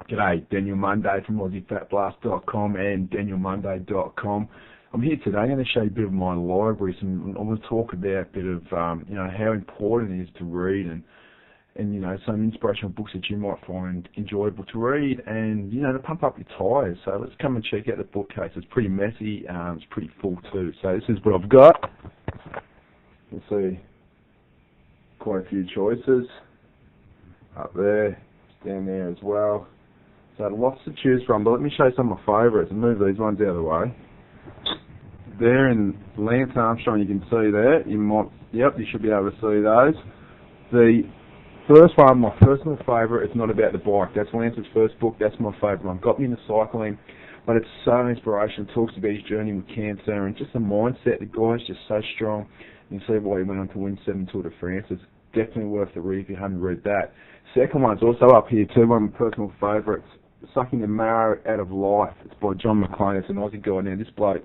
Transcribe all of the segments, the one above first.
G'day, Daniel Munday from AussieFatBlast.com and DanielMunday.com. I'm here today going to show you a bit of my library. I'm going to talk about a bit of how important it is to read and some inspirational books that you might find enjoyable to read and to pump up your tyres. So let's come and check out the bookcase. It's pretty messy. It's pretty full too. So this is what I've got. You'll see quite a few choices up there, down there as well. So lots to choose from, but let me show you some of my favourites and move these ones out of the way. There in Lance Armstrong, you can see there. You should be able to see those. The first one, my personal favourite, it's not about the bike. That's Lance's first book. That's my favourite one. Got me into cycling, but it's so inspirational. It talks about his journey with cancer and just the mindset. The guy's just so strong. You can see why he went on to win 7 Tour de France. It's definitely worth the read if you haven't read that. Second one's also up here too, one of my personal favourites, Sucking the Marrow Out of Life. It's by John McClane. It's an Aussie guy. Now, this bloke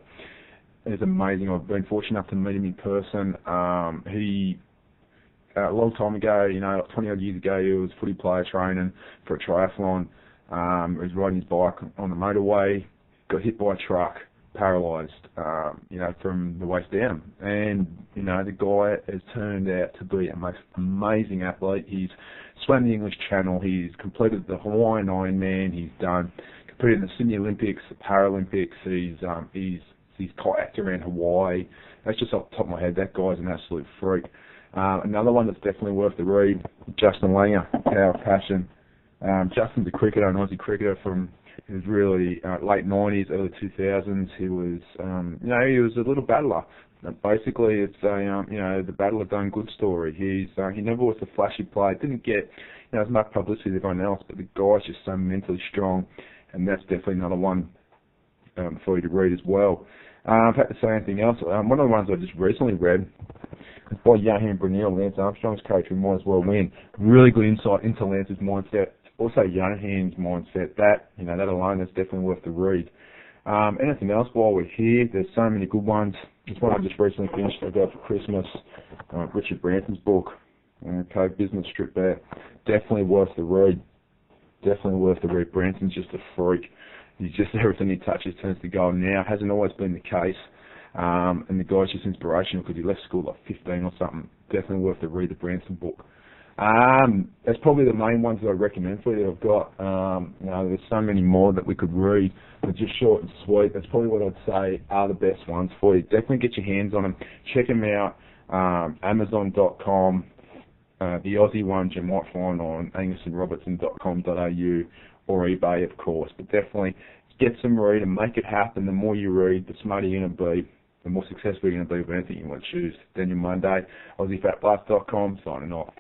is amazing. I've been fortunate enough to meet him in person. He, a long time ago, 20 odd years ago, he was footy player training for a triathlon. He was riding his bike on the motorway, got hit by a truck, paralysed, from the waist down. And, the guy has turned out to be a most amazing athlete. He's swam the English Channel. He's completed the Hawaiian Ironman. He's competed in the Sydney Olympics, the Paralympics. He's kayaked around Hawaii. That's just off the top of my head. That guy's an absolute freak. Another one that's definitely worth the read, Justin Langer, Power of Passion. Justin's a cricketer, an Aussie cricketer from his really late 90s, early 2000s. He was, he was a little battler. Basically, it's the Battle of Done Good story. He never was a flashy player. Didn't get as much publicity as everyone else, but the guy's just so mentally strong, and that's definitely another one for you to read as well. I've had to say anything else. One of the ones I just recently read is by Johan Brunel, Lance Armstrong's coach, who might as well win. Really good insight into Lance's mindset. Also Johan's mindset. That alone is definitely worth the read. Anything else while we're here? There's so many good ones. This one I just recently finished about for Christmas. Richard Branson's book, Business Trip there. Definitely worth the read. Definitely worth the read. Branson's just a freak. He's just everything he touches turns to gold now. Hasn't always been the case. And the guy's just inspirational because he left school at 15 or something. Definitely worth the read, the Branson book. That's probably the main ones that I recommend for you that I've got. There's so many more that we could read, but just short and sweet. That's probably what I'd say are the best ones for you. Definitely get your hands on them. Check them out. Amazon.com. The Aussie ones you might find on angusandrobertson.com.au or eBay, of course. But definitely get some read and make it happen. The more you read, the smarter you're going to be, the more successful you're going to be with anything you want to choose. Daniel Munday, AussieFatBlast.com, signing off.